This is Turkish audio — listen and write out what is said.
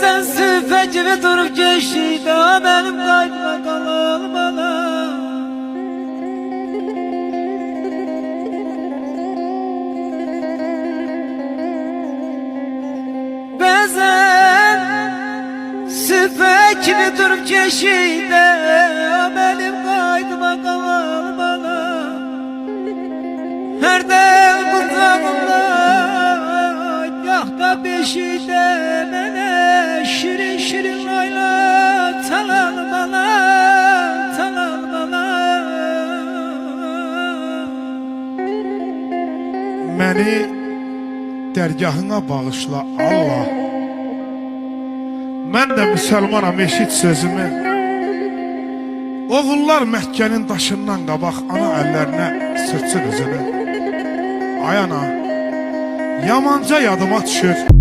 Bazen süphe gibi durup geçti daha benim kaydına kalan bana. Bazen süphe gibi durup geçti daha benim kaydıma kalan bana. Her dem kulağımda yahta beşide bana şirin şirin layla çalan bana, çalan bana. Məni dərgahına bağışla Allah. Mən də müsəlmanam, eşit sözümü. Oğullar Məkkənin daşından qabaq ana əllərinə sırtsın üzünü. Ay ana, yamanca yadıma düşür.